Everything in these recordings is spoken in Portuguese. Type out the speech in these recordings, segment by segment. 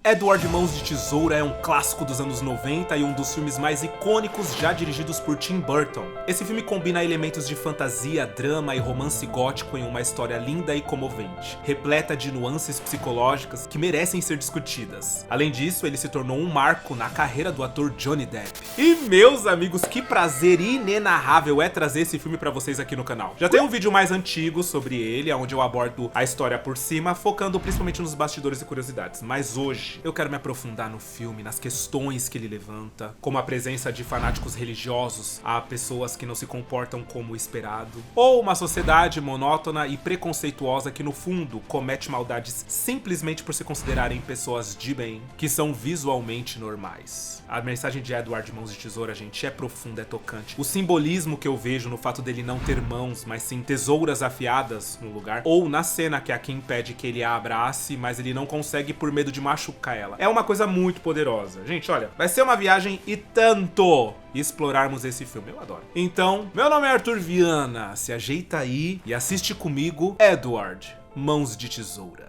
Edward Mãos de Tesoura é um clássico dos anos 90 e um dos filmes mais icônicos já dirigidos por Tim Burton. Esse filme combina elementos de fantasia, drama e romance gótico em uma história linda e comovente, repleta de nuances psicológicas que merecem ser discutidas. Além disso, ele se tornou um marco na carreira do ator Johnny Depp. E meus amigos, que prazer inenarrável é trazer esse filme pra vocês aqui no canal. Já tem um vídeo mais antigo sobre ele, onde eu abordo a história por cima, focando principalmente nos bastidores e curiosidades, mas hoje eu quero me aprofundar no filme, nas questões que ele levanta, como a presença de fanáticos religiosos a pessoas que não se comportam como esperado, ou uma sociedade monótona e preconceituosa que no fundo comete maldades simplesmente por se considerarem pessoas de bem, que são visualmente normais. A mensagem de Edward Mãos de Tesoura, gente, é profunda, é tocante. O simbolismo que eu vejo no fato dele não ter mãos, mas sim tesouras afiadas no lugar, ou na cena que a Kim pede que ele a abrace, mas ele não consegue por medo de machucar ela. É uma coisa muito poderosa. Gente, olha, vai ser uma viagem e tanto explorarmos esse filme. Eu adoro. Então, meu nome é Arthur Viana. Se ajeita aí e assiste comigo Edward Mãos de Tesoura.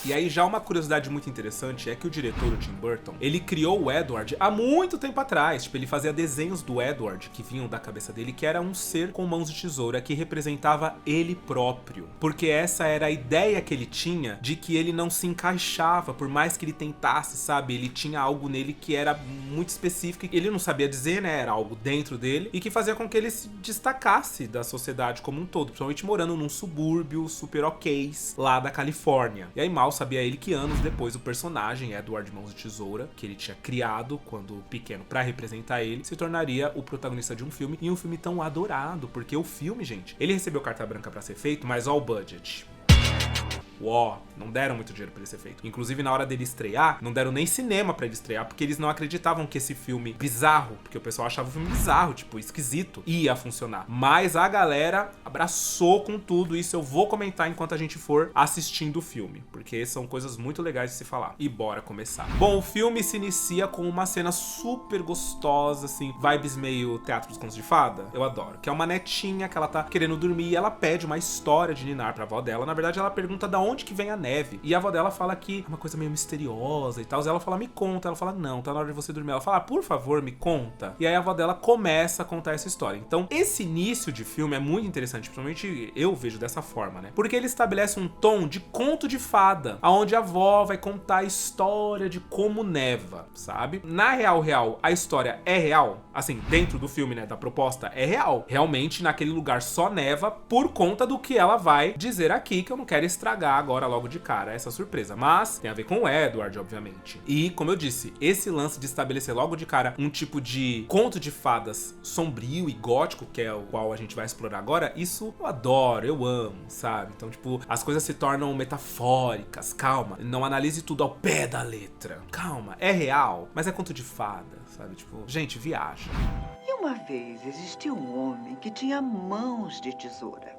E aí já uma curiosidade muito interessante é que o diretor, o Tim Burton, ele criou o Edward há muito tempo atrás. Tipo, ele fazia desenhos do Edward que vinham da cabeça dele, que era um ser com mãos de tesoura que representava ele próprio. Porque essa era a ideia que ele tinha de que ele não se encaixava, por mais que ele tentasse, sabe? Ele tinha algo nele que era muito específico e ele não sabia dizer, né? Era algo dentro dele e que fazia com que ele se destacasse da sociedade como um todo, principalmente morando num subúrbio super ok lá da Califórnia. E aí mal sabia ele que anos depois o personagem Edward Mãos de Tesoura, que ele tinha criado quando pequeno pra representar ele, se tornaria o protagonista de um filme, e um filme tão adorado, porque o filme, gente, ele recebeu carta branca pra ser feito, mas ó o budget. Uó, não deram muito dinheiro pra ele ser feito. Inclusive, na hora dele estrear, não deram nem cinema pra ele estrear, porque eles não acreditavam que esse filme bizarro, porque o pessoal achava o filme bizarro, tipo, esquisito, ia funcionar. Mas a galera abraçou com tudo, isso eu vou comentar enquanto a gente for assistindo o filme, porque são coisas muito legais de se falar. E bora começar. Bom, o filme se inicia com uma cena super gostosa, assim, vibes meio Teatro dos Contos de Fada, eu adoro, que é uma netinha que ela tá querendo dormir e ela pede uma história de ninar pra avó dela. Na verdade, ela pergunta da onde que vem a neve. E a avó dela fala que é uma coisa meio misteriosa e tal. E ela fala, me conta. Ela fala, não, tá na hora de você dormir. Ela fala, por favor, me conta. E aí a avó dela começa a contar essa história. Então, esse início de filme é muito interessante. Principalmente eu vejo dessa forma, né? Porque ele estabelece um tom de conto de fada, onde a avó vai contar a história de como neva, sabe? Na real, a história é real. Assim, dentro do filme, né, da proposta, é real. Realmente, naquele lugar só neva por conta do que ela vai dizer aqui, que eu não quero estragar agora logo de cara essa surpresa, mas tem a ver com o Edward, obviamente. E, como eu disse, esse lance de estabelecer logo de cara um tipo de conto de fadas sombrio e gótico, que é o qual a gente vai explorar agora, isso eu adoro, eu amo, sabe? Então, tipo, as coisas se tornam metafóricas, calma, não analise tudo ao pé da letra. Calma, é real, mas é conto de fada, sabe? Tipo, gente, viaja. E uma vez existia um homem que tinha mãos de tesoura.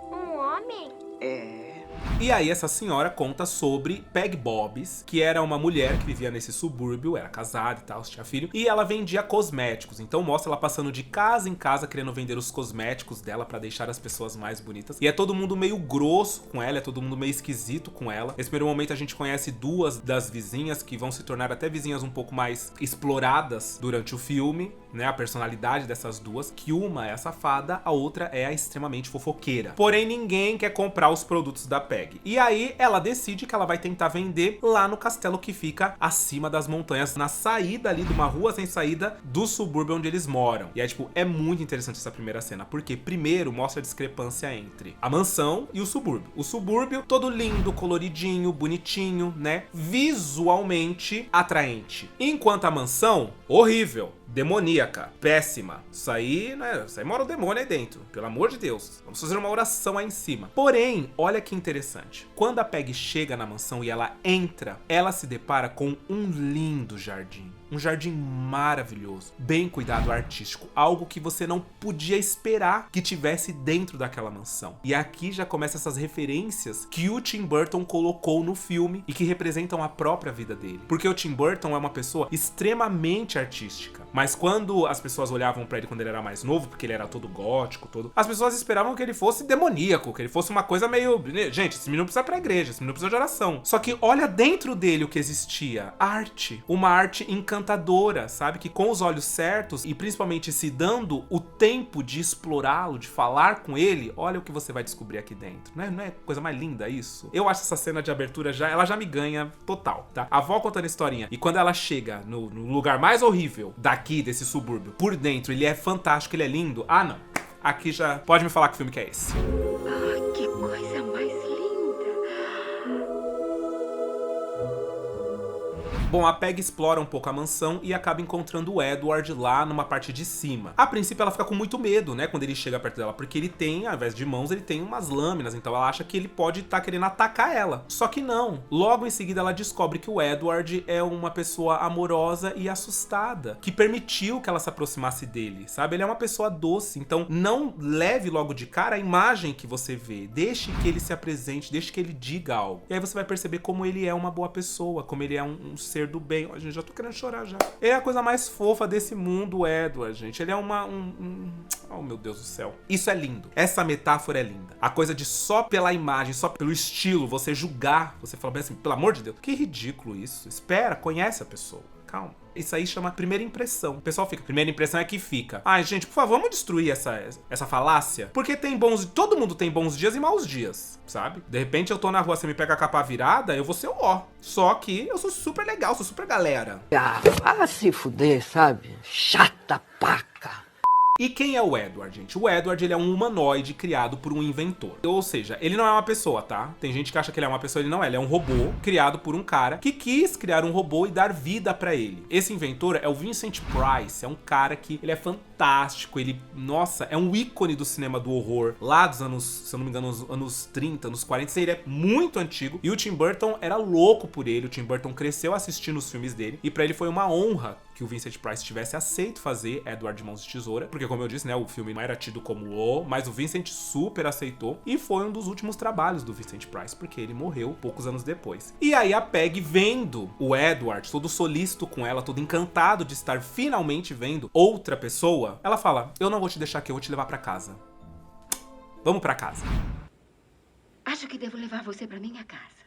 Um homem? É... E aí essa senhora conta sobre Peg Bobbs, que era uma mulher que vivia nesse subúrbio, era casada e tal, tinha filho, e ela vendia cosméticos. Então mostra ela passando de casa em casa querendo vender os cosméticos dela pra deixar as pessoas mais bonitas. E é todo mundo meio grosso com ela, é todo mundo meio esquisito com ela. Nesse primeiro momento a gente conhece duas das vizinhas que vão se tornar até vizinhas um pouco mais exploradas durante o filme, né? A personalidade dessas duas, que uma é a safada, a outra é a extremamente fofoqueira. Porém, ninguém quer comprar os produtos da Peg. E aí ela decide que ela vai tentar vender lá no castelo que fica acima das montanhas, na saída ali de uma rua sem saída do subúrbio onde eles moram. E é tipo, é muito interessante essa primeira cena, porque primeiro mostra a discrepância entre a mansão e o subúrbio. O subúrbio todo lindo, coloridinho, bonitinho, né? Visualmente atraente. Enquanto a mansão, horrível. Demoníaca, péssima. Isso aí, né? Isso aí mora o demônio aí dentro. Pelo amor de Deus. Vamos fazer uma oração aí em cima. Porém, olha que interessante. Quando a Peg chega na mansão e ela entra, ela se depara com um lindo jardim. Um jardim maravilhoso, bem cuidado, artístico, algo que você não podia esperar que tivesse dentro daquela mansão. E aqui já começam essas referências que o Tim Burton colocou no filme e que representam a própria vida dele. Porque o Tim Burton é uma pessoa extremamente artística, mas quando as pessoas olhavam pra ele quando ele era mais novo, porque ele era todo gótico, as pessoas esperavam que ele fosse demoníaco, que ele fosse uma coisa meio... Gente, esse menino precisa ir pra igreja, esse menino precisa de oração. Só que olha dentro dele o que existia. Arte. Uma arte encantadora, sabe? Que com os olhos certos e principalmente se dando o tempo de explorá-lo, de falar com ele, olha o que você vai descobrir aqui dentro. Não é coisa mais linda isso? Eu acho essa cena de abertura ela já me ganha total, tá? A avó contando a historinha e quando ela chega no lugar mais horrível daqui, desse subúrbio, por dentro, ele é fantástico, ele é lindo. Ah, não. Aqui já pode me falar que filme que é esse. Ah, que coisa mais linda. Bom, a Peg explora um pouco a mansão e acaba encontrando o Edward lá numa parte de cima. A princípio ela fica com muito medo, né, quando ele chega perto dela, porque ele tem, ao invés de mãos, ele tem umas lâminas, então ela acha que ele pode estar querendo atacar ela. Só que não. Logo em seguida ela descobre que o Edward é uma pessoa amorosa e assustada, que permitiu que ela se aproximasse dele, sabe? Ele é uma pessoa doce, então não leve logo de cara a imagem que você vê. Deixe que ele se apresente, deixe que ele diga algo. E aí você vai perceber como ele é uma boa pessoa, como ele é um ser do bem. Ó, gente, já tô querendo chorar já. É a coisa mais fofa desse mundo, o Edward, gente. Ele é oh, meu Deus do céu. Isso é lindo. Essa metáfora é linda. A coisa de só pela imagem, só pelo estilo, você julgar, você fala bem assim, pelo amor de Deus, que ridículo isso. Espera, conhece a pessoa. Calma. Isso aí chama primeira impressão. O pessoal fica, primeira impressão é que fica. Ai, gente, por favor, vamos destruir essa falácia. Porque todo mundo tem bons dias e maus dias, sabe? De repente eu tô na rua, você me pega a capa virada, eu vou ser o ó. Só que eu sou super legal, sou super galera. Ah, se fuder, sabe? Chata paca. E quem é o Edward, gente? O Edward, ele é um humanoide criado por um inventor. Ou seja, ele não é uma pessoa, tá? Tem gente que acha que ele é uma pessoa, ele não é. Ele é um robô criado por um cara que quis criar um robô e dar vida pra ele. Esse inventor é o Vincent Price. É um cara que ele é fantástico. Ele, nossa, é um ícone do cinema do horror. Lá dos anos, se eu não me engano, anos 30, anos 40. Ele é muito antigo. E o Tim Burton era louco por ele. O Tim Burton cresceu assistindo os filmes dele. E pra ele foi uma honra que o Vincent Price tivesse aceito fazer Edward de Mãos de Tesoura, porque como eu disse, né, o filme não era tido como mas o Vincent super aceitou e foi um dos últimos trabalhos do Vincent Price, porque ele morreu poucos anos depois. E aí a Peg, vendo o Edward, todo solícito com ela, todo encantado de estar finalmente vendo outra pessoa, ela fala, eu não vou te deixar aqui, eu vou te levar pra casa. Vamos pra casa. Acho que devo levar você pra minha casa.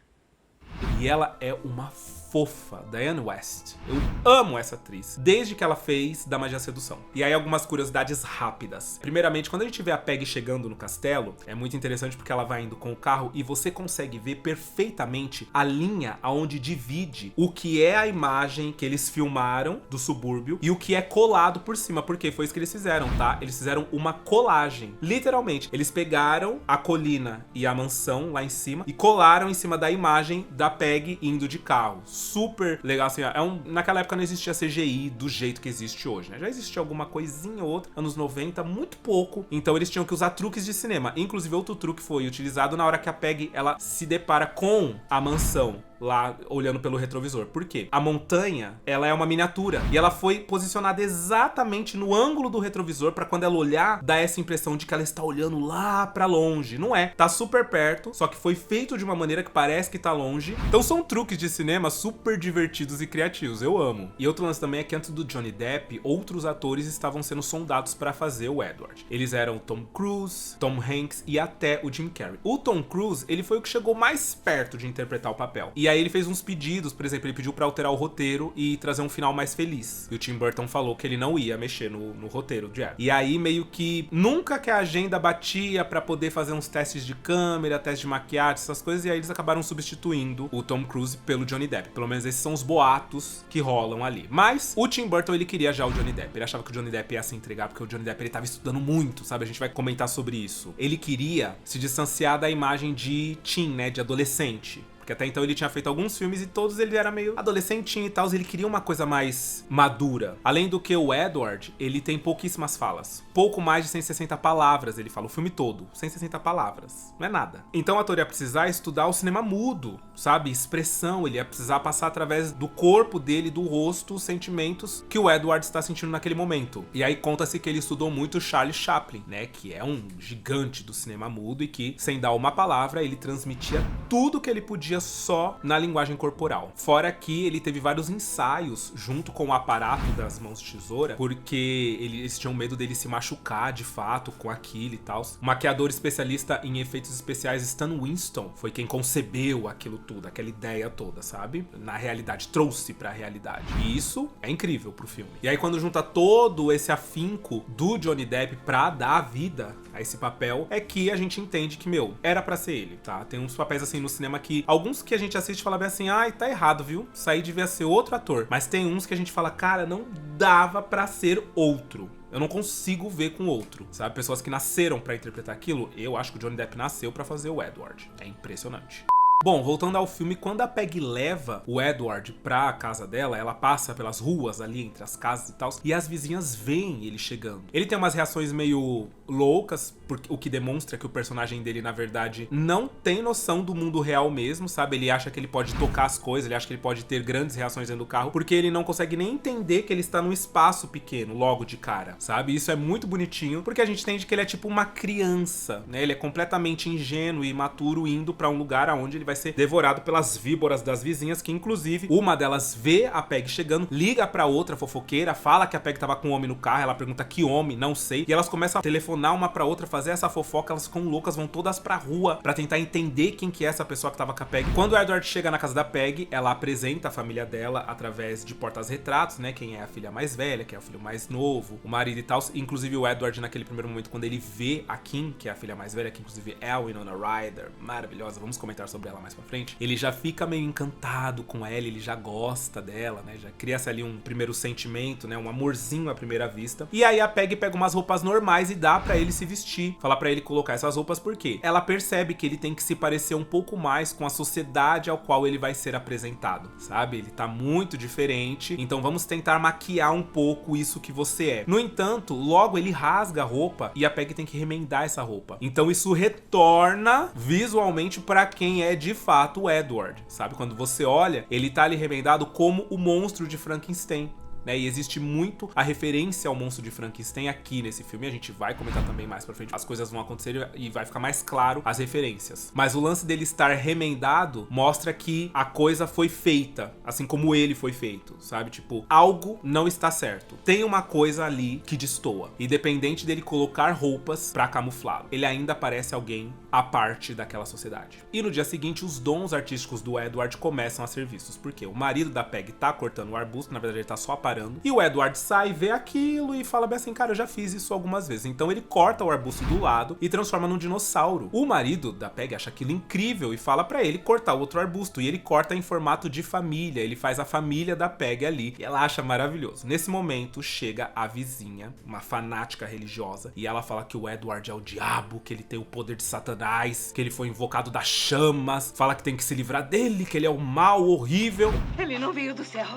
E ela é uma fofa, Diane West. Eu amo essa atriz, desde que ela fez Da Magia Sedução. E aí algumas curiosidades rápidas. Primeiramente, quando a gente vê a Peg chegando no castelo, é muito interessante porque ela vai indo com o carro e você consegue ver perfeitamente a linha aonde divide o que é a imagem que eles filmaram do subúrbio e o que é colado por cima, porque foi isso que eles fizeram, tá? Eles fizeram uma colagem. Literalmente, eles pegaram a colina e a mansão lá em cima e colaram em cima da imagem da Peg indo de carro. Super legal, assim, naquela época não existia CGI do jeito que existe hoje, né? Já existia alguma coisinha ou outra, anos 90, muito pouco, então eles tinham que usar truques de cinema. Inclusive outro truque foi utilizado na hora que a Peg, ela se depara com a mansão lá olhando pelo retrovisor. Por quê? A montanha, ela é uma miniatura e ela foi posicionada exatamente no ângulo do retrovisor pra quando ela olhar, dar essa impressão de que ela está olhando lá pra longe. Não é, tá super perto, só que foi feito de uma maneira que parece que tá longe. Então são truques de cinema super divertidos e criativos, eu amo. E outro lance também é que antes do Johnny Depp, outros atores estavam sendo sondados pra fazer o Edward. Eles eram o Tom Cruise, Tom Hanks e até o Jim Carrey. O Tom Cruise, ele foi o que chegou mais perto de interpretar o papel. E aí ele fez uns pedidos, por exemplo, ele pediu pra alterar o roteiro e trazer um final mais feliz. E o Tim Burton falou que ele não ia mexer no roteiro de Edward. E aí meio que nunca que a agenda batia pra poder fazer uns testes de câmera, testes de maquiagem, essas coisas, e aí eles acabaram substituindo o Tom Cruise pelo Johnny Depp. Pelo menos esses são os boatos que rolam ali. Mas o Tim Burton, ele queria já o Johnny Depp. Ele achava que o Johnny Depp ia se entregar, porque o Johnny Depp, ele tava estudando muito, sabe? A gente vai comentar sobre isso. Ele queria se distanciar da imagem de teen, né? De adolescente. Porque até então ele tinha feito alguns filmes e todos ele era meio adolescentinho e tal, ele queria uma coisa mais madura. Além do que o Edward, ele tem pouquíssimas falas. Pouco mais de 160 palavras, ele fala o filme todo. 160 palavras. Não é nada. Então o ator ia precisar estudar o cinema mudo, sabe? Expressão, ele ia precisar passar através do corpo dele, do rosto, os sentimentos que o Edward está sentindo naquele momento. E aí conta-se que ele estudou muito Charlie Chaplin, né? Que é um gigante do cinema mudo e que, sem dar uma palavra, ele transmitia tudo que ele podia só na linguagem corporal. Fora que ele teve vários ensaios junto com o aparato das mãos de tesoura, porque eles tinham medo dele se machucar de fato com aquilo e tal. O maquiador especialista em efeitos especiais Stan Winston foi quem concebeu aquilo tudo, aquela ideia toda, sabe? Na realidade, trouxe pra realidade. E isso é incrível pro filme. E aí quando junta todo esse afinco do Johnny Depp pra dar vida a esse papel, é que a gente entende que, meu, era pra ser ele, tá? Tem uns papéis assim no cinema que, alguns que a gente assiste e fala bem assim, ai, tá errado, viu? Isso aí devia ser outro ator. Mas tem uns que a gente fala, cara, não dava pra ser outro. Eu não consigo ver com outro, sabe? Pessoas que nasceram pra interpretar aquilo, eu acho que o Johnny Depp nasceu pra fazer o Edward. É impressionante. Bom, voltando ao filme, quando a Peg leva o Edward pra casa dela, ela passa pelas ruas ali entre as casas e tal, e as vizinhas veem ele chegando. Ele tem umas reações meio loucas, o que demonstra que o personagem dele, na verdade, não tem noção do mundo real mesmo, sabe? Ele acha que ele pode tocar as coisas, ele acha que ele pode ter grandes reações dentro do carro, porque ele não consegue nem entender que ele está num espaço pequeno, logo de cara, sabe? Isso é muito bonitinho, porque a gente entende que ele é tipo uma criança, né? Ele é completamente ingênuo e imaturo, indo pra um lugar aonde ele vai ser devorado pelas víboras das vizinhas, que inclusive uma delas vê a Peg chegando, liga pra outra fofoqueira, fala que a Peg tava com um homem no carro, ela pergunta que homem, não sei, e elas começam a telefonar uma pra outra, fazer essa fofoca, elas ficam loucas, vão todas pra rua pra tentar entender quem que é essa pessoa que tava com a Peg. Quando o Edward chega na casa da Peg, ela apresenta a família dela através de portas-retratos, né, quem é a filha mais velha, quem é o filho mais novo, o marido e tal, inclusive o Edward naquele primeiro momento, quando ele vê a Kim, que é a filha mais velha, que inclusive é a Winona Ryder, maravilhosa, vamos comentar sobre ela mais pra frente, ele já fica meio encantado com ela, ele já gosta dela, né, já cria-se ali um primeiro sentimento, né, um amorzinho à primeira vista, e aí a Peg pega umas roupas normais e dá pra ele se vestir, fala pra ele colocar essas roupas, porque ela percebe que ele tem que se parecer um pouco mais com a sociedade ao qual ele vai ser apresentado, sabe, ele tá muito diferente, então vamos tentar maquiar um pouco isso que você é. No entanto, logo ele rasga a roupa e a Peg tem que remendar essa roupa, então isso retorna visualmente pra quem é de fato o Edward, sabe? Quando você olha, ele tá ali remendado como o monstro de Frankenstein, né? E existe muito a referência ao monstro de Frankenstein aqui nesse filme, a gente vai comentar também mais pra frente, as coisas vão acontecer e vai ficar mais claro as referências. Mas o lance dele estar remendado mostra que a coisa foi feita, assim como ele foi feito, sabe? Tipo, algo não está certo. Tem uma coisa ali que destoa, independente dele colocar roupas pra camuflá-lo. Ele ainda parece alguém à parte daquela sociedade. E no dia seguinte, os dons artísticos do Edward começam a ser vistos, porque o marido da Peg tá cortando o arbusto, na verdade ele tá só parando, e o Edward sai, vê aquilo e fala bem assim, cara, eu já fiz isso algumas vezes. Então ele corta o arbusto do lado e transforma num dinossauro. O marido da Peg acha aquilo incrível e fala pra ele cortar outro arbusto, e ele corta em formato de família, ele faz a família da Peg ali, e ela acha maravilhoso. Nesse momento chega a vizinha, uma fanática religiosa, e ela fala que o Edward é o diabo, que ele tem o poder de Satanás, que ele foi invocado das chamas, fala que tem que se livrar dele, que ele é o mal horrível. Ele não veio do céu,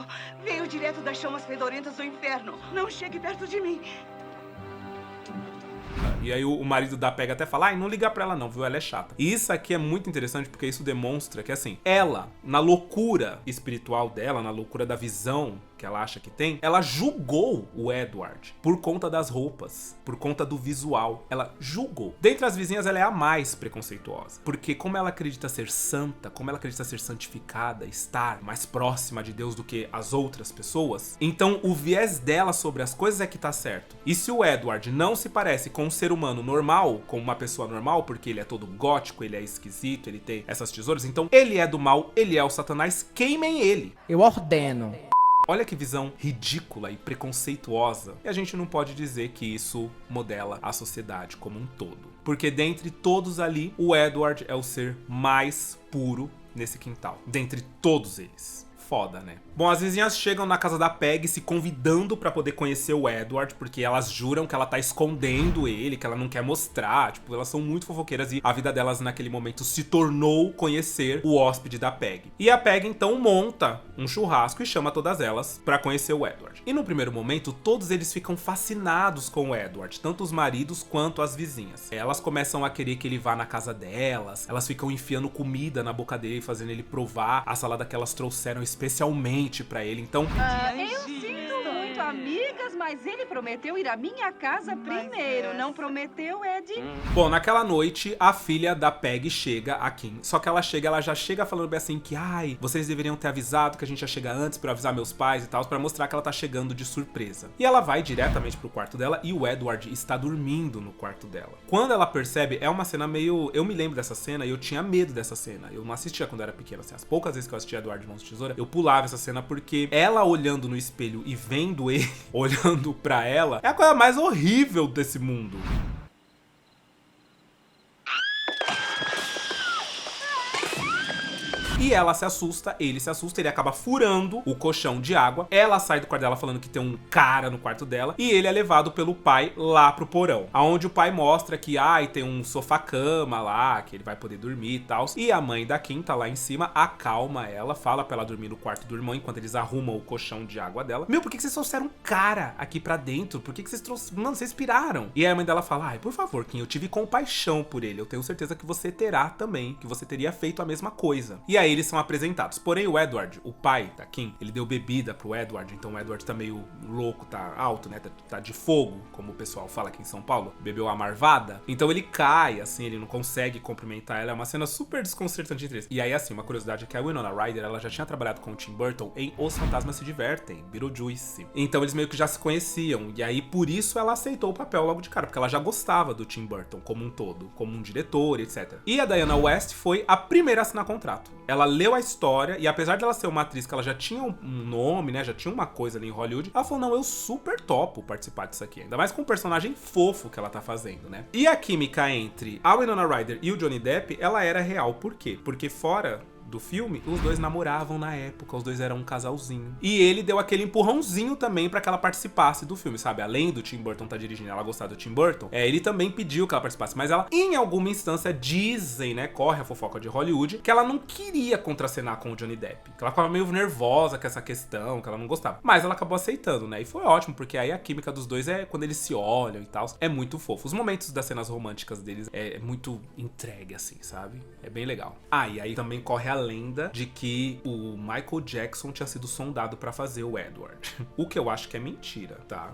veio direto das chamas fedorentas do inferno. Não chegue perto de mim. E aí o marido da Peg até fala, ai, não liga pra ela não, viu? Ela é chata. E isso aqui é muito interessante porque isso demonstra que, assim, ela, na loucura espiritual dela, na loucura da visão que ela acha que tem, ela julgou o Edward por conta das roupas, por conta do visual. Ela julgou. Dentre as vizinhas, ela é a mais preconceituosa, porque como ela acredita ser santa, como ela acredita ser santificada, estar mais próxima de Deus do que as outras pessoas, então o viés dela sobre as coisas é que tá certo. E se o Edward não se parece com um ser humano normal, com uma pessoa normal, porque ele é todo gótico, ele é esquisito, ele tem essas tesouras, então ele é do mal, ele é o Satanás, queimem ele. Eu ordeno. Olha que visão ridícula e preconceituosa. E a gente não pode dizer que isso modela a sociedade como um todo. Porque dentre todos ali, o Edward é o ser mais puro nesse quintal. Dentre todos eles. foda, né? Bom, as vizinhas chegam na casa da Peg se convidando pra poder conhecer o Edward, porque elas juram que ela tá escondendo ele, que ela não quer mostrar. Tipo, elas são muito fofoqueiras e a vida delas naquele momento se tornou conhecer o hóspede da Peg. E a Peg então monta um churrasco e chama todas elas pra conhecer o Edward. E no primeiro momento, todos eles ficam fascinados com o Edward, tanto os maridos quanto as vizinhas. Elas começam a querer que ele vá na casa delas, elas ficam enfiando comida na boca dele, fazendo ele provar a salada que elas trouxeram especialmente pra ele. Então, Eu sinto muito, amigas, mas ele prometeu ir à minha casa primeiro. Não prometeu, Ed? bom, naquela noite, a filha da Peg chega, a Kim. Só que ela já chega falando bem assim que, ai, vocês deveriam ter avisado que a gente ia chegar antes pra avisar meus pais e tal, pra mostrar que ela tá chegando de surpresa. E ela vai diretamente pro quarto dela e o Edward está dormindo no quarto dela. Quando ela percebe, é uma cena meio... Eu me lembro dessa cena e eu tinha medo dessa cena. Eu não assistia quando eu era pequena, assim. As poucas vezes que eu assistia Edward Mãos de Tesoura, eu pulava essa cena porque ela olhando no espelho e vendo ele olhando pra ela é a coisa mais horrível desse mundo. E ela se assusta, ele se assusta, ele acaba furando o colchão de água. Ela sai do quarto dela falando que tem um cara no quarto dela. E ele é levado pelo pai lá pro porão. Onde o pai mostra que, tem um sofá-cama lá, que ele vai poder dormir e tal. E a mãe da Kim tá lá em cima, acalma ela, fala pra ela dormir no quarto do irmão enquanto eles arrumam o colchão de água dela. Meu, por que vocês trouxeram um cara aqui pra dentro? Por que vocês trouxeram... Mano, vocês piraram. E aí a mãe dela fala, por favor, Kim, eu tive compaixão por ele. Eu tenho certeza que você terá também, que você teria feito a mesma coisa. E aí eles são apresentados. Porém, o Edward, o pai da Kim, ele deu bebida pro Edward, então o Edward tá meio louco, tá alto, né? Tá de fogo, como o pessoal fala aqui em São Paulo. Bebeu a marvada. Então ele cai, assim, ele não consegue cumprimentar ela. É uma cena super desconcertante entre eles. E aí, assim, uma curiosidade é que a Winona Ryder, ela já tinha trabalhado com o Tim Burton em Os Fantasmas Se Divertem, Beetlejuice. Então eles meio que já se conheciam. E aí, por isso, ela aceitou o papel logo de cara, porque ela já gostava do Tim Burton como um todo, como um diretor, etc. E a Diana West foi a primeira a assinar contrato. Ela leu a história e apesar de ela ser uma atriz que ela já tinha um nome, né, já tinha uma coisa ali em Hollywood, ela falou, não, eu super topo participar disso aqui, ainda mais com o personagem fofo que ela tá fazendo, né. E a química entre a Winona Ryder e o Johnny Depp, ela era real, por quê? Porque fora do filme, os dois namoravam na época, os dois eram um casalzinho. E ele deu aquele empurrãozinho também pra que ela participasse do filme, sabe? Além do Tim Burton tá dirigindo, ela gostar do Tim Burton, ele também pediu que ela participasse, mas ela, em alguma instância, dizem, né, corre a fofoca de Hollywood, que ela não queria contracenar com o Johnny Depp, que ela ficava meio nervosa com essa questão, que ela não gostava. Mas ela acabou aceitando, né? E foi ótimo, porque aí a química dos dois quando eles se olham e tal, é muito fofo. Os momentos das cenas românticas deles é muito entregue, assim, sabe? É bem legal. E aí também corre a lenda de que o Michael Jackson tinha sido sondado pra fazer o Edward. O que eu acho que é mentira, tá?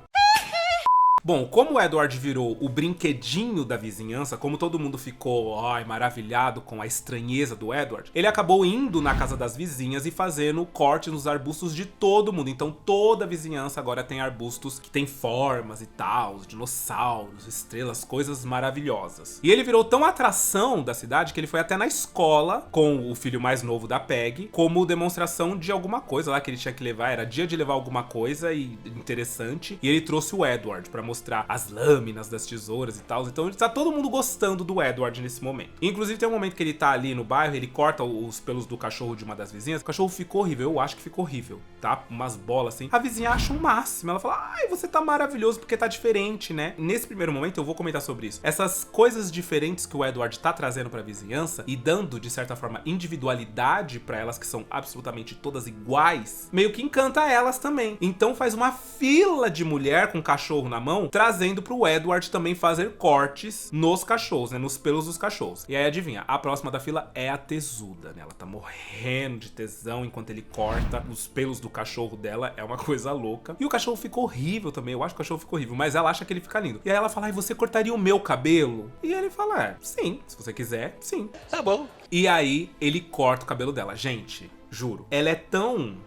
Bom, como o Edward virou o brinquedinho da vizinhança, como todo mundo ficou maravilhado com a estranheza do Edward, ele acabou indo na casa das vizinhas e fazendo corte nos arbustos de todo mundo. Então toda a vizinhança agora tem arbustos que tem formas e tal, dinossauros, estrelas, coisas maravilhosas. E ele virou tão atração da cidade que ele foi até na escola com o filho mais novo da Peg, como demonstração de alguma coisa lá que ele tinha que levar. Era dia de levar alguma coisa e interessante. E ele trouxe o Edward pra mostrar as lâminas das tesouras e tal. Então tá todo mundo gostando do Edward nesse momento. Inclusive tem um momento que ele tá ali no bairro, ele corta os pelos do cachorro de uma das vizinhas. O cachorro ficou horrível, eu acho que ficou horrível, tá? Umas bolas assim. A vizinha acha o máximo. Ela fala, você tá maravilhoso porque tá diferente, né? Nesse primeiro momento eu vou comentar sobre isso. Essas coisas diferentes que o Edward tá trazendo pra vizinhança e dando, de certa forma, individualidade pra elas que são absolutamente todas iguais, meio que encanta elas também. Então faz uma fila de mulher com cachorro na mão, trazendo pro Edward também fazer cortes nos cachorros, né, nos pelos dos cachorros. E aí adivinha, a próxima da fila é a tesuda, né, ela tá morrendo de tesão enquanto ele corta os pelos do cachorro dela, é uma coisa louca. E o cachorro ficou horrível também, eu acho que o cachorro ficou horrível, mas ela acha que ele fica lindo. E aí ela fala, você cortaria o meu cabelo? E ele fala, sim, se você quiser, sim. Tá bom. E aí ele corta o cabelo dela. Gente, juro, ela é tão...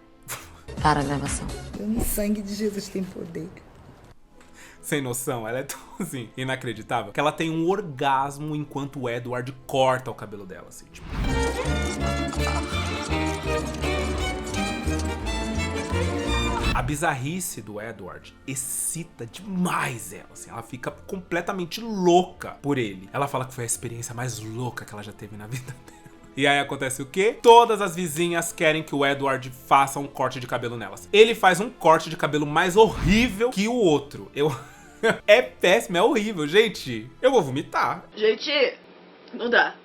Para a gravação. O sangue de Jesus tem poder. Sem noção, ela é tão, assim, inacreditável, que ela tem um orgasmo enquanto o Edward corta o cabelo dela, assim, tipo... A bizarrice do Edward excita demais ela, assim, ela fica completamente louca por ele. Ela fala que foi a experiência mais louca que ela já teve na vida dela. E aí acontece o quê? Todas as vizinhas querem que o Edward faça um corte de cabelo nelas. Ele faz um corte de cabelo mais horrível que o outro. É péssimo, é horrível, gente. Eu vou vomitar. Gente, não dá.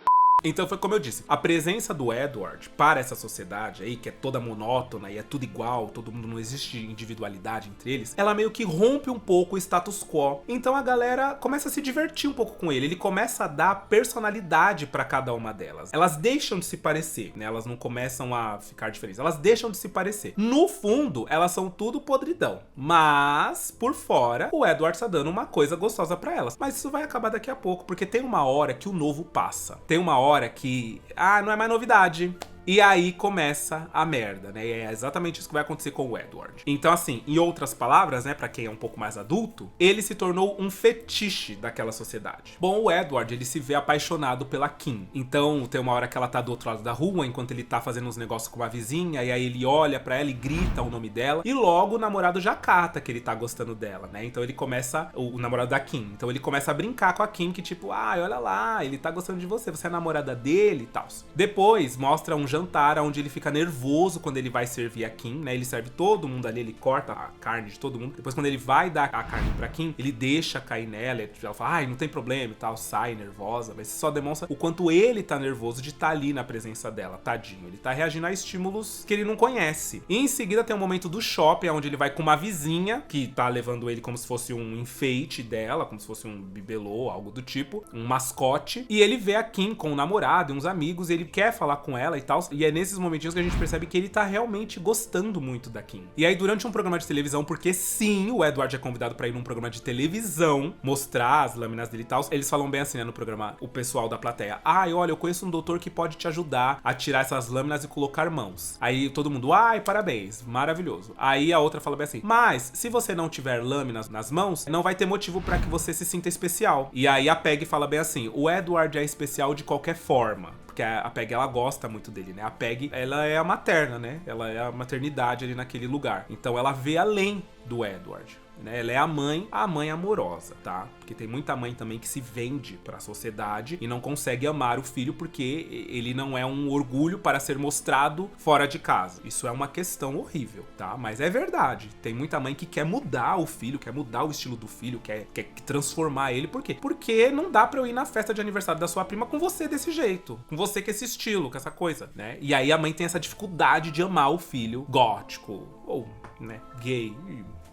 Então foi como eu disse, a presença do Edward para essa sociedade aí, que é toda monótona e é tudo igual, todo mundo, não existe individualidade entre eles, ela meio que rompe um pouco o status quo. Então a galera começa a se divertir um pouco com ele começa a dar personalidade para cada uma delas. Elas deixam de se parecer, né? Elas não começam a ficar diferentes, elas deixam de se parecer. No fundo, elas são tudo podridão, mas por fora, o Edward tá dando uma coisa gostosa para elas. Mas isso vai acabar daqui a pouco, porque tem uma hora que o novo passa. Tem uma hora que, não é mais novidade. E aí começa a merda, né? E é exatamente isso que vai acontecer com o Edward. Então, assim, em outras palavras, né, pra quem é um pouco mais adulto, ele se tornou um fetiche daquela sociedade. Bom, o Edward, ele se vê apaixonado pela Kim. Então, tem uma hora que ela tá do outro lado da rua, enquanto ele tá fazendo uns negócios com a vizinha, e aí ele olha pra ela e grita o nome dela, e logo o namorado já cata que ele tá gostando dela, né? Então ele começa, o namorado da Kim, então ele começa a brincar com a Kim, que tipo, olha lá, ele tá gostando de você, você é a namorada dele e tal. Depois, mostra um jantar onde ele fica nervoso quando ele vai servir a Kim, né? Ele serve todo mundo ali, ele corta a carne de todo mundo. Depois, quando ele vai dar a carne pra Kim, ele deixa cair nela. Ela fala, não tem problema e tal, sai nervosa. Mas só demonstra o quanto ele tá nervoso de estar ali na presença dela, tadinho. Ele tá reagindo a estímulos que ele não conhece. E em seguida tem um momento do shopping, onde ele vai com uma vizinha, que tá levando ele como se fosse um enfeite dela, como se fosse um bibelô, algo do tipo, um mascote. E ele vê a Kim com o namorado e uns amigos, e ele quer falar com ela e tal. E é nesses momentinhos que a gente percebe que ele tá realmente gostando muito da Kim. E aí, durante um programa de televisão, porque sim, o Edward é convidado pra ir num programa de televisão, mostrar as lâminas dele e tal, eles falam bem assim, né, no programa, o pessoal da plateia, olha, eu conheço um doutor que pode te ajudar a tirar essas lâminas e colocar mãos. Aí todo mundo, parabéns, maravilhoso. Aí a outra fala bem assim, mas se você não tiver lâminas nas mãos, não vai ter motivo pra que você se sinta especial. E aí a Peg fala bem assim, o Edward é especial de qualquer forma. Porque a Peg, ela gosta muito dele, né? A Peg, ela é a materna, né? Ela é a maternidade ali naquele lugar. Então ela vê além do Edward, né? Ela é a mãe amorosa, tá? Porque tem muita mãe também que se vende pra sociedade e não consegue amar o filho porque ele não é um orgulho para ser mostrado fora de casa. Isso é uma questão horrível, tá? Mas é verdade. Tem muita mãe que quer mudar o filho, quer mudar o estilo do filho, quer transformar ele. Por quê? Porque não dá pra eu ir na festa de aniversário da sua prima com você desse jeito. Com você com esse estilo, com essa coisa, né? E aí a mãe tem essa dificuldade de amar o filho gótico ou, né, gay,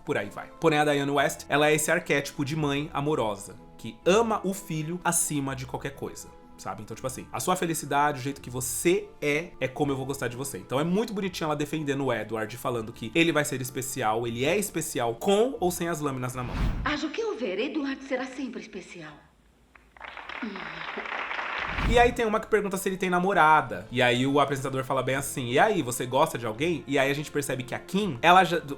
por aí vai. Porém, a Diane West, ela é esse arquétipo de mãe amorosa, que ama o filho acima de qualquer coisa, sabe? Então, tipo assim, a sua felicidade, o jeito que você é como eu vou gostar de você. Então é muito bonitinho ela defendendo o Edward, falando que ele vai ser especial, ele é especial com ou sem as lâminas na mão. Haja o que houver, Edward será sempre especial. E aí tem uma que pergunta se ele tem namorada. E aí o apresentador fala bem assim, e aí, você gosta de alguém? E aí a gente percebe que a Kim,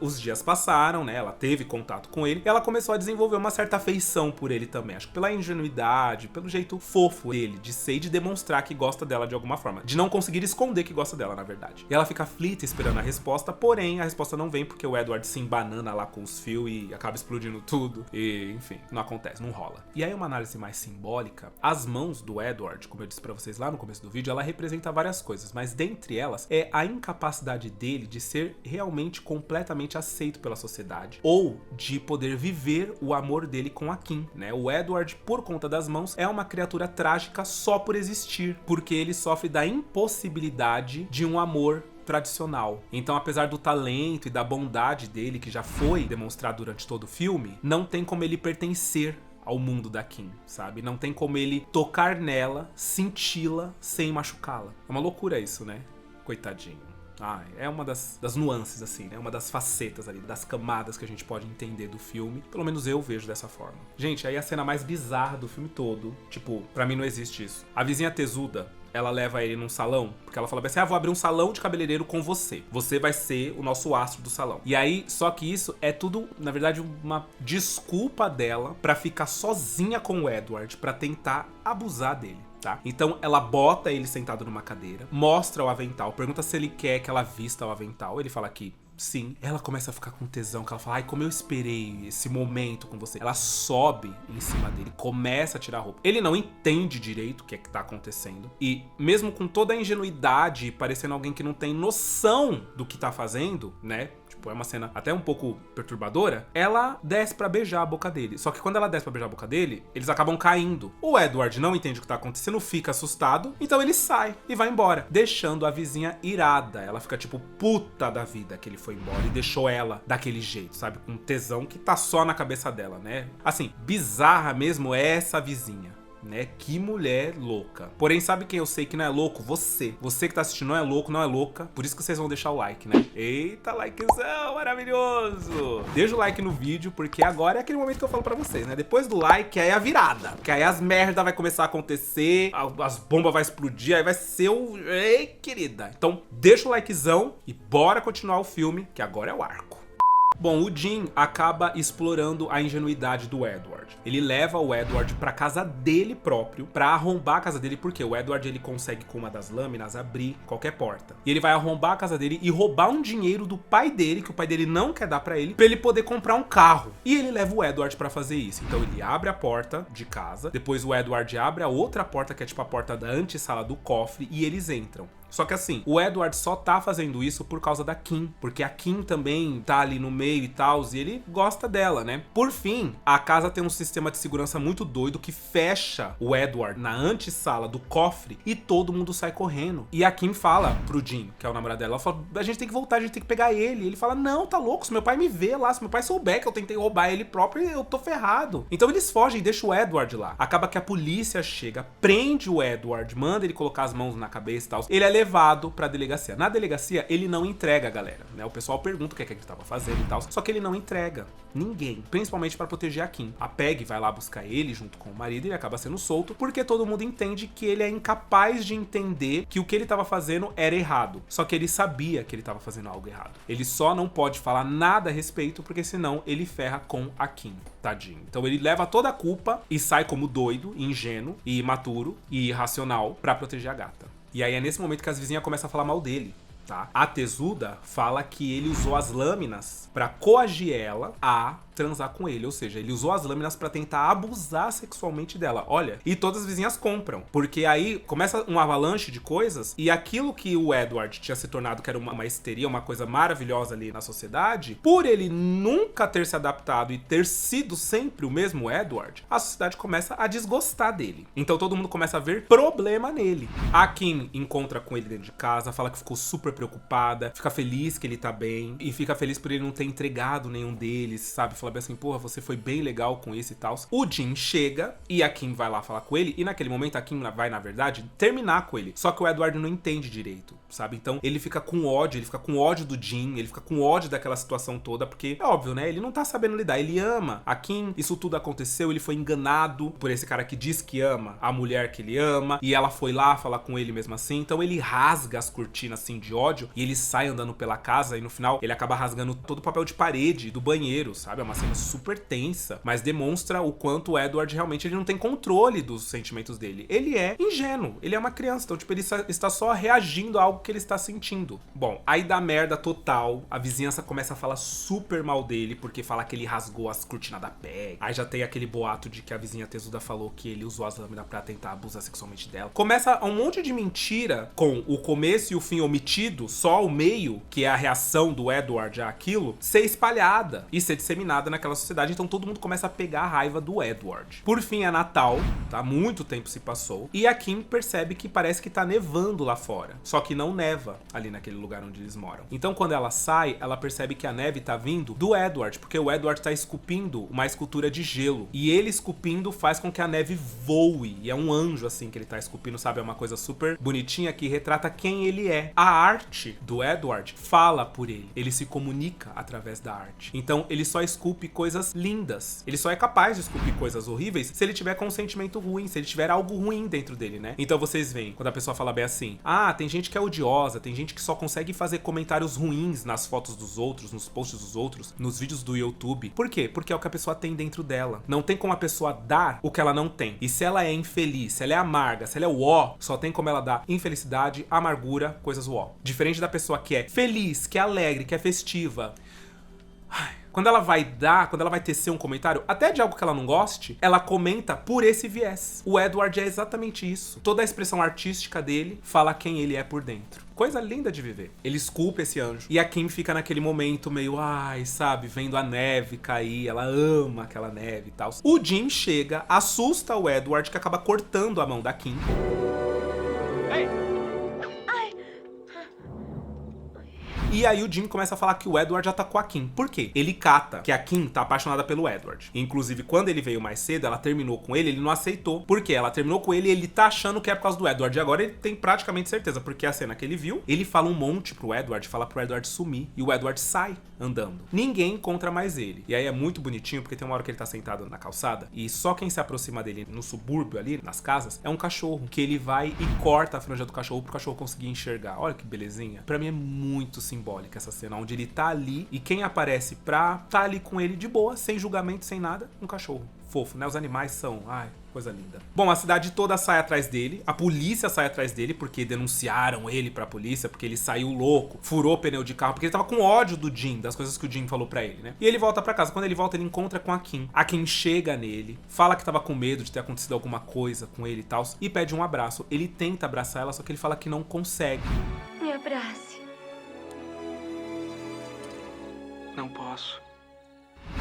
os dias passaram, né? Ela teve contato com ele. E ela começou a desenvolver uma certa afeição por ele também. Acho que pela ingenuidade, pelo jeito fofo dele, de ser e de demonstrar que gosta dela de alguma forma. De não conseguir esconder que gosta dela, na verdade. E ela fica aflita esperando a resposta, porém a resposta não vem porque o Edward se embanana lá com os fios e acaba explodindo tudo. E, enfim, não acontece, não rola. E aí uma análise mais simbólica, as mãos do Edward, como eu disse pra vocês lá no começo do vídeo, ela representa várias coisas, mas dentre elas é a incapacidade dele de ser realmente completamente aceito pela sociedade, ou de poder viver o amor dele com a Kim, né? O Edward, por conta das mãos, é uma criatura trágica só por existir, porque ele sofre da impossibilidade de um amor tradicional. Então, apesar do talento e da bondade dele, que já foi demonstrado durante todo o filme, não tem como ele pertencer ao mundo da Kim, sabe? Não tem como ele tocar nela, senti-la sem machucá-la. É uma loucura isso, né? Coitadinho. É uma das nuances, assim, né? Uma das facetas ali, das camadas que a gente pode entender do filme. Pelo menos eu vejo dessa forma. Gente, aí a cena mais bizarra do filme todo, tipo, pra mim não existe isso. A vizinha tesuda, ela leva ele num salão, porque ela fala assim, vou abrir um salão de cabeleireiro com você. Você vai ser o nosso astro do salão. E aí, só que isso é tudo, na verdade, uma desculpa dela pra ficar sozinha com o Edward, pra tentar abusar dele. Tá? Então ela bota ele sentado numa cadeira, mostra o avental, pergunta se ele quer que ela vista o avental, ele fala que Sim, ela começa a ficar com tesão, que ela fala, ai, como eu esperei esse momento com você. Ela sobe em cima dele, começa a tirar a roupa. Ele não entende direito o que é que tá acontecendo. E mesmo com toda a ingenuidade, parecendo alguém que não tem noção do que tá fazendo, né? Tipo, é uma cena até um pouco perturbadora. Ela desce pra beijar a boca dele. Só que quando ela desce pra beijar a boca dele, eles acabam caindo. O Edward não entende o que tá acontecendo, fica assustado. Então ele sai e vai embora, deixando a vizinha irada. Ela fica tipo puta da vida que ele foi embora e deixou ela daquele jeito, sabe? Com tesão que tá só na cabeça dela, né? Assim, bizarra mesmo é essa vizinha, né? Que mulher louca. Porém, sabe quem eu sei que não é louco? Você. Você que tá assistindo não é louco, não é louca. Por isso que vocês vão deixar o like, né? Eita, likezão maravilhoso! Deixa o like no vídeo, porque agora é aquele momento que eu falo pra vocês, né? Depois do like, aí é a virada. Porque aí as merda vai começar a acontecer, as bombas vai explodir, aí vai ser o... Ei, querida! Então, deixa o likezão e bora continuar o filme, que agora é o arco. Bom, o Jim acaba explorando a ingenuidade do Edward. Ele leva o Edward pra casa dele próprio, pra arrombar a casa dele, porque o Edward ele consegue com uma das lâminas abrir qualquer porta. E ele vai arrombar a casa dele e roubar um dinheiro do pai dele, que o pai dele não quer dar pra ele poder comprar um carro. E ele leva o Edward pra fazer isso. Então ele abre a porta de casa, depois o Edward abre a outra porta, que é tipo a porta da antessala do cofre, e eles entram. Só que assim, o Edward só tá fazendo isso por causa da Kim, porque a Kim também tá ali no meio e tal, e ele gosta dela, né? Por fim, a casa tem um sistema de segurança muito doido que fecha o Edward na antessala do cofre e todo mundo sai correndo. E a Kim fala pro Jim, que é o namorado dela, ela fala, a gente tem que voltar, a gente tem que pegar ele. E ele fala, não, tá louco, se meu pai me vê lá, se meu pai souber que eu tentei roubar ele próprio, eu tô ferrado. Então eles fogem e deixam o Edward lá. Acaba que a polícia chega, prende o Edward, manda ele colocar as mãos na cabeça e tal. Ele é levado pra delegacia. Na delegacia, ele não entrega a galera, né? O pessoal pergunta o que é que ele tava fazendo e tal, só que ele não entrega ninguém, principalmente pra proteger a Kim. A Peg vai lá buscar ele junto com o marido e ele acaba sendo solto, porque todo mundo entende que ele é incapaz de entender que o que ele tava fazendo era errado. Só que ele sabia que ele tava fazendo algo errado. Ele só não pode falar nada a respeito, porque senão ele ferra com a Kim, tadinho. Então ele leva toda a culpa e sai como doido, ingênuo e imaturo e irracional pra proteger a gata. E aí é nesse momento que as vizinhas começam a falar mal dele, tá? A tesuda fala que ele usou as lâminas pra coagir ela a transar com ele, ou seja, ele usou as lâminas pra tentar abusar sexualmente dela. Olha, e todas as vizinhas compram, porque aí começa um avalanche de coisas e aquilo que o Edward tinha se tornado, que era uma histeria, uma coisa maravilhosa ali na sociedade, por ele nunca ter se adaptado e ter sido sempre o mesmo Edward, a sociedade começa a desgostar dele. Então todo mundo começa a ver problema nele. A Kim encontra com ele dentro de casa, fala que ficou super preocupada, fica feliz que ele tá bem e fica feliz por ele não ter entregado nenhum deles, sabe? Fala bem assim, porra, você foi bem legal com isso e tal. O Jim chega e a Kim vai lá falar com ele e naquele momento a Kim vai, na verdade, terminar com ele. Só que o Edward não entende direito, sabe? Então ele fica com ódio, do Jim, ele fica com ódio daquela situação toda, porque é óbvio, né? Ele não tá sabendo lidar, ele ama a Kim, isso tudo aconteceu, ele foi enganado por esse cara que diz que ama a mulher que ele ama e ela foi lá falar com ele mesmo assim. Então ele rasga as cortinas assim de ódio e ele sai andando pela casa e no final ele acaba rasgando todo o papel de parede do banheiro, sabe? É uma cena super tensa, mas demonstra o quanto o Edward realmente ele não tem controle dos sentimentos dele. Ele é ingênuo, ele é uma criança, então tipo, ele está só reagindo a algo que ele está sentindo. Bom, aí dá merda total, a vizinhança começa a falar super mal dele, porque fala que ele rasgou as cortinas da Peg. Aí já tem aquele boato de que a vizinha tesuda falou que ele usou as lâminas pra tentar abusar sexualmente dela. Começa um monte de mentira com o começo e o fim omitido, só o meio, que é a reação do Edward àquilo, ser espalhada e ser disseminada naquela sociedade, então todo mundo começa a pegar a raiva do Edward. Por fim é Natal, tá? Muito tempo se passou, e a Kim percebe que parece que tá nevando lá fora, só que não neva ali naquele lugar onde eles moram. Então quando ela sai, ela percebe que a neve tá vindo do Edward, porque o Edward tá esculpindo uma escultura de gelo, e ele esculpindo faz com que a neve voe, e é um anjo assim que ele tá esculpindo, sabe? É uma coisa super bonitinha que retrata quem ele é. A arte do Edward fala por ele, ele se comunica através da arte. Então ele só esculpe esculpe coisas lindas. Ele só é capaz de esculpir coisas horríveis se ele tiver com um sentimento ruim, se ele tiver algo ruim dentro dele, né? Então vocês veem, quando a pessoa fala bem assim, tem gente que é odiosa, tem gente que só consegue fazer comentários ruins nas fotos dos outros, nos posts dos outros, nos vídeos do YouTube. Por quê? Porque é o que a pessoa tem dentro dela. Não tem como a pessoa dar o que ela não tem. E se ela é infeliz, se ela é amarga, se ela é uó, só tem como ela dar infelicidade, amargura, coisas uó. Diferente da pessoa que é feliz, que é alegre, que é festiva. Quando ela vai tecer um comentário, até de algo que ela não goste, ela comenta por esse viés. O Edward é exatamente isso. Toda a expressão artística dele fala quem ele é por dentro. Coisa linda de viver. Ele esculpe esse anjo. E a Kim fica naquele momento meio, sabe, vendo a neve cair. Ela ama aquela neve e tal. O Jim chega, assusta o Edward, que acaba cortando a mão da Kim. E aí o Jim começa a falar que o Edward atacou a Kim. Por quê? Ele cata que a Kim tá apaixonada pelo Edward. Inclusive, quando ele veio mais cedo, ela terminou com ele não aceitou. Por quê? Ela terminou com ele e ele tá achando que é por causa do Edward. E agora ele tem praticamente certeza, porque a cena que ele viu, ele fala um monte pro Edward, fala pro Edward sumir. E o Edward sai andando. Ninguém encontra mais ele. E aí é muito bonitinho, porque tem uma hora que ele tá sentado na calçada e só quem se aproxima dele no subúrbio ali, nas casas, é um cachorro. Que ele vai e corta a franja do cachorro pro cachorro conseguir enxergar. Olha que belezinha. Pra mim é muito simbólica essa cena, onde ele tá ali e quem aparece pra tá ali com ele de boa, sem julgamento, sem nada, um cachorro. Fofo, né? Os animais são... coisa linda. Bom, a cidade toda sai atrás dele, a polícia sai atrás dele, porque denunciaram ele pra polícia, porque ele saiu louco, furou o pneu de carro, porque ele tava com ódio do Jim, das coisas que o Jim falou pra ele, né? E ele volta pra casa. Quando ele volta, ele encontra com a Kim. A Kim chega nele, fala que tava com medo de ter acontecido alguma coisa com ele e tal, e pede um abraço. Ele tenta abraçar ela, só que ele fala que não consegue. Me abrace. Não posso.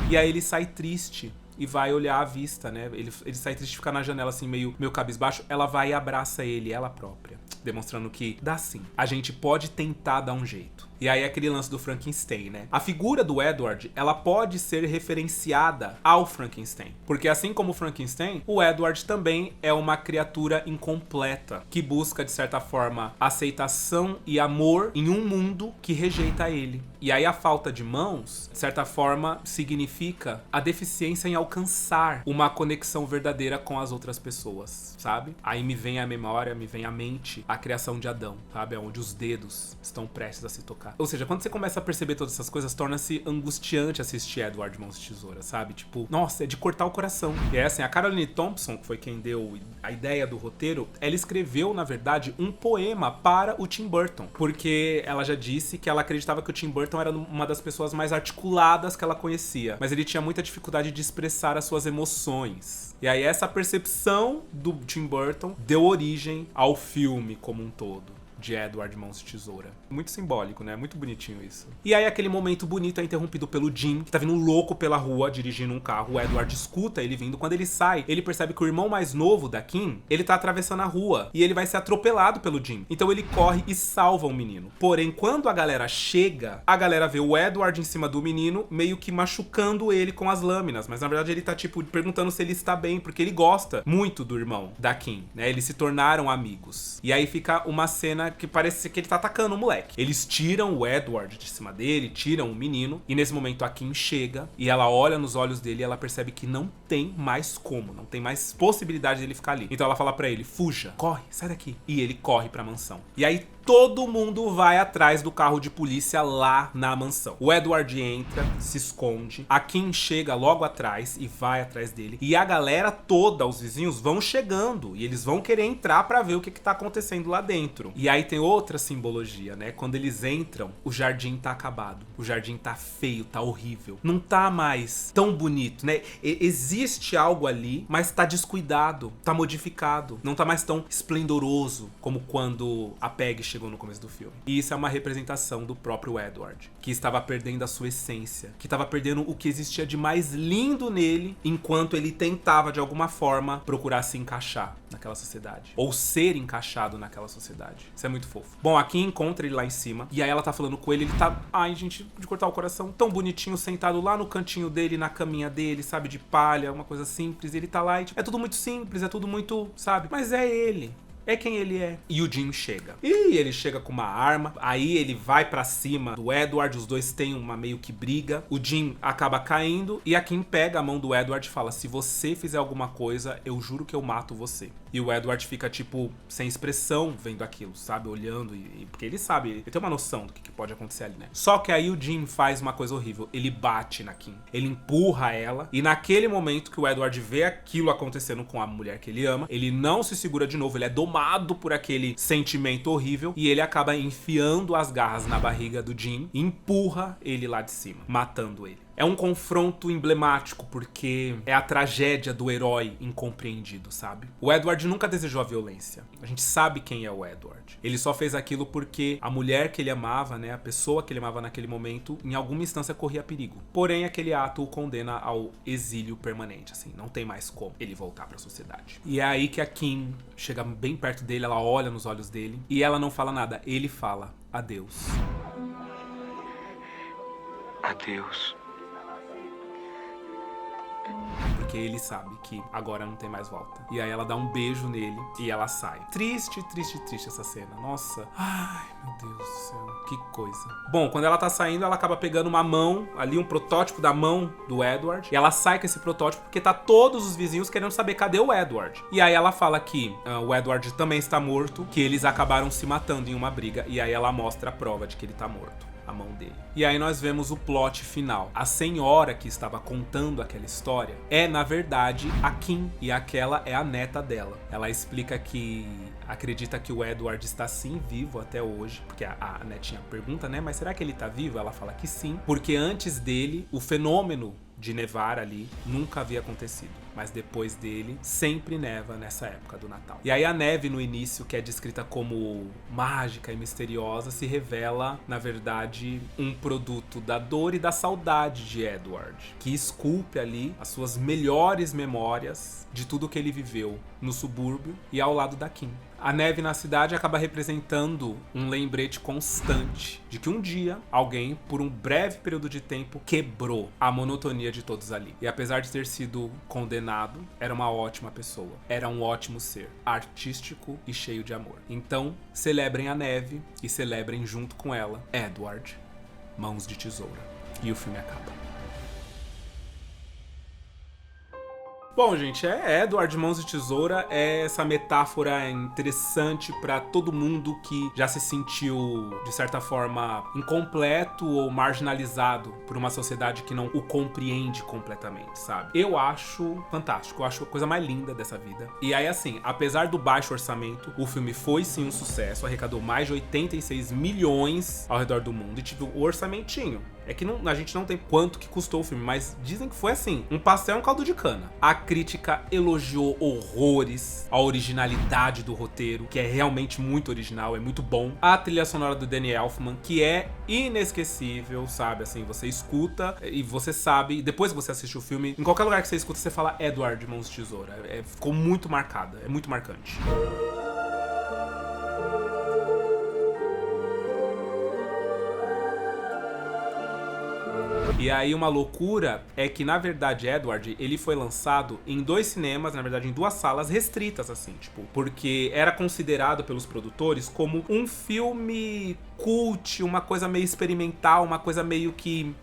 E aí ele sai triste e vai olhar a vista, né? Ele sai triste, fica na janela assim, meio cabisbaixo. Ela vai e abraça ele, ela própria, demonstrando que dá sim. A gente pode tentar dar um jeito. E aí aquele lance do Frankenstein, né? A figura do Edward, ela pode ser referenciada ao Frankenstein. Porque assim como o Frankenstein, o Edward também é uma criatura incompleta, que busca, de certa forma, aceitação e amor em um mundo que rejeita ele. E aí a falta de mãos, de certa forma, significa a deficiência em alcançar uma conexão verdadeira com as outras pessoas, sabe? Aí me vem a memória, me vem à mente a criação de Adão, sabe? Onde os dedos estão prestes a se tocar. Ou seja, quando você começa a perceber todas essas coisas, torna-se angustiante assistir Edward Mãos de Tesoura, sabe? Tipo, nossa, é de cortar o coração. E é assim, a Caroline Thompson, que foi quem deu a ideia do roteiro, ela escreveu, na verdade, um poema para o Tim Burton. Porque ela já disse que ela acreditava que o Tim Burton era uma das pessoas mais articuladas que ela conhecia. Mas ele tinha muita dificuldade de expressar as suas emoções. E aí essa percepção do Tim Burton deu origem ao filme como um todo, de Edward Mãos de Tesoura. Muito simbólico, né? Muito bonitinho isso. E aí aquele momento bonito é interrompido pelo Jim, que tá vindo louco pela rua, dirigindo um carro. O Edward escuta ele vindo. Quando ele sai, ele percebe que o irmão mais novo da Kim, ele tá atravessando a rua. E ele vai ser atropelado pelo Jim. Então ele corre e salva o menino. Porém, quando a galera chega, a galera vê o Edward em cima do menino, meio que machucando ele com as lâminas. Mas na verdade ele tá, tipo, perguntando se ele está bem, porque ele gosta muito do irmão da Kim, né? Eles se tornaram amigos. E aí fica uma cena que parece que ele tá atacando o moleque. Eles tiram o Edward de cima dele, tiram o menino, e nesse momento a Kim chega e ela olha nos olhos dele e ela percebe que não tem mais como, não tem mais possibilidade dele ficar ali. Então ela fala pra ele, fuja, corre, sai daqui. E ele corre pra mansão. E aí todo mundo vai atrás do carro de polícia lá na mansão. O Edward entra, se esconde, a Kim chega logo atrás e vai atrás dele. E a galera toda, os vizinhos, vão chegando e eles vão querer entrar pra ver o que tá acontecendo lá dentro. E aí tem outra simbologia, né? Quando eles entram, o jardim tá acabado. O jardim tá feio, tá horrível. Não tá mais tão bonito, né? Existe algo ali, mas tá descuidado, tá modificado. Não tá mais tão esplendoroso como quando a Peg chegou no começo do filme. E isso é uma representação do próprio Edward, que estava perdendo a sua essência, que estava perdendo o que existia de mais lindo nele, enquanto ele tentava, de alguma forma, procurar se encaixar naquela sociedade. Ou ser encaixado naquela sociedade. Isso é muito fofo. Bom, aqui encontra ele lá em cima, e aí ela tá falando com ele, ele tá, ai gente, de cortar o coração, tão bonitinho, sentado lá no cantinho dele, na caminha dele, sabe, de palha, uma coisa simples, e ele tá lá e tipo, é tudo muito simples, é tudo muito, sabe, mas é ele. é quem ele é. E o Jim chega. E ele chega com uma arma, aí ele vai pra cima do Edward, os dois têm uma meio que briga. O Jim acaba caindo e a Kim pega a mão do Edward e fala: se você fizer alguma coisa, eu juro que eu mato você. E o Edward fica, tipo, sem expressão vendo aquilo, sabe? Olhando, porque ele sabe, ele tem uma noção do que pode acontecer ali, né? Só que aí o Jim faz uma coisa horrível. Ele bate na Kim. Ele empurra ela. E naquele momento que o Edward vê aquilo acontecendo com a mulher que ele ama, ele não se segura de novo. Ele é domado por aquele sentimento horrível. E ele acaba enfiando as garras na barriga do Jim e empurra ele lá de cima, matando ele. É um confronto emblemático porque é a tragédia do herói incompreendido, sabe? O Edward nunca desejou a violência. A gente sabe quem é o Edward. Ele só fez aquilo porque a mulher que ele amava, né, a pessoa que ele amava naquele momento, em alguma instância corria perigo. Porém, aquele ato o condena ao exílio permanente, assim, não tem mais como ele voltar pra sociedade. E é aí que a Kim chega bem perto dele, ela olha nos olhos dele e ela não fala nada. Ele fala: adeus. Adeus. Porque ele sabe que agora não tem mais volta. E aí ela dá um beijo nele e ela sai. Triste, triste, triste essa cena. Nossa. Ai, meu Deus do céu. Que coisa. Bom, quando ela tá saindo, ela acaba pegando uma mão, ali um protótipo da mão do Edward. E ela sai com esse protótipo porque tá todos os vizinhos querendo saber cadê o Edward. E aí ela fala que o Edward também está morto, que eles acabaram se matando em uma briga. E aí ela mostra a prova de que ele tá morto. A mão dele. E aí nós vemos o plot final. A senhora que estava contando aquela história é, na verdade, a Kim. E aquela é a neta dela. Ela explica que acredita que o Edward está sim vivo até hoje. Porque a netinha pergunta, né? Mas será que ele tá vivo? Ela fala que sim. Porque antes dele, o fenômeno de nevar ali nunca havia acontecido. Mas depois dele, sempre neva nessa época do Natal. E aí a neve no início, que é descrita como mágica e misteriosa, se revela, na verdade, um produto da dor e da saudade de Edward, que esculpe ali as suas melhores memórias de tudo que ele viveu no subúrbio e ao lado da Kim. A neve na cidade acaba representando um lembrete constante de que um dia alguém, por um breve período de tempo, quebrou a monotonia de todos ali. E apesar de ter sido condenado, era uma ótima pessoa. Era um ótimo ser, artístico e cheio de amor. Então, celebrem a neve e celebrem junto com ela Edward, Mãos de Tesoura. E o filme acaba. Bom, gente, Edward Mãos de Tesoura é essa metáfora interessante pra todo mundo que já se sentiu, de certa forma, incompleto ou marginalizado por uma sociedade que não o compreende completamente, sabe? Eu acho fantástico, eu acho a coisa mais linda dessa vida. E aí, assim, apesar do baixo orçamento, o filme foi sim um sucesso, arrecadou mais de 86 milhões ao redor do mundo e tive o orçamentinho. É que a gente não tem quanto que custou o filme, mas dizem que foi assim, um pastel e um caldo de cana. A crítica elogiou horrores a originalidade do roteiro, que é realmente muito original, é muito bom. A trilha sonora do Danny Elfman, que é inesquecível, sabe? Assim, você escuta e você sabe, depois que você assiste o filme, em qualquer lugar que você escuta, você fala Edward Mãos de Tesoura. Ficou muito marcada, é muito marcante. E aí uma loucura é que, na verdade, Edward, ele foi lançado em 2 cinemas, na verdade em 2 salas restritas, assim, tipo, porque era considerado pelos produtores como um filme cult, uma coisa meio experimental, uma coisa meio que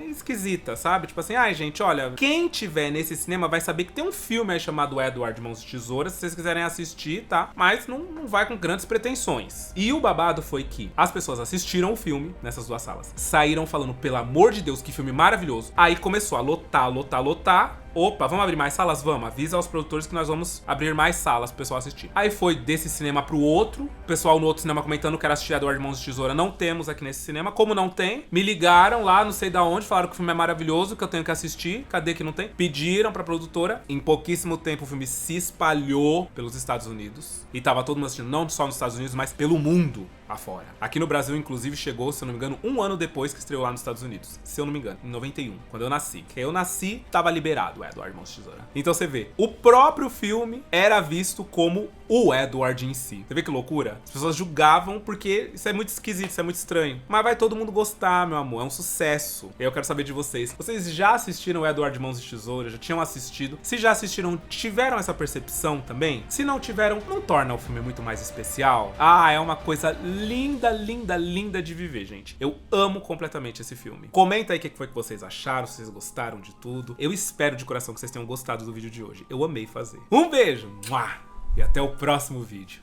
esquisita, sabe? Tipo assim, ai gente, olha, quem tiver nesse cinema vai saber que tem um filme aí chamado Edward Mãos de Tesoura, se vocês quiserem assistir, tá? Mas não vai com grandes pretensões. E o babado foi que as pessoas assistiram o filme nessas 2 salas, saíram falando, pelo amor de Deus, que filme maravilhoso. Aí começou a lotar. Opa, vamos abrir mais salas? Vamos, avisa aos produtores que nós vamos abrir mais salas pro pessoal assistir. Aí foi desse cinema pro outro, o pessoal no outro cinema comentando que era assistir Edward Mãos de Tesoura. Não temos aqui nesse cinema. Como não tem, me ligaram lá, não sei da onde, falaram que o filme é maravilhoso, que eu tenho que assistir. Cadê que não tem? Pediram pra produtora. Em pouquíssimo tempo o filme se espalhou pelos Estados Unidos. E tava todo mundo assistindo, não só nos Estados Unidos, mas pelo mundo afora. Aqui no Brasil, inclusive, chegou, se eu não me engano, 1 ano depois que estreou lá nos Estados Unidos. Se eu não me engano, em 91, quando eu nasci. Que eu nasci, tava liberado Edward Mãos de Tesoura. Então você vê, o próprio filme era visto como o Edward em si. Você vê que loucura? As pessoas julgavam porque isso é muito esquisito, isso é muito estranho. Mas vai todo mundo gostar, meu amor. É um sucesso. E aí eu quero saber de vocês. Vocês já assistiram o Edward Mãos de Tesoura? Já tinham assistido? Se já assistiram, tiveram essa percepção também? Se não tiveram, não torna o filme muito mais especial? Ah, é uma coisa linda, linda, linda de viver, gente. Eu amo completamente esse filme. Comenta aí o que foi que vocês acharam, se vocês gostaram de tudo. Eu espero de coração que vocês tenham gostado do vídeo de hoje. Eu amei fazer. Um beijo! Mua! E até o próximo vídeo.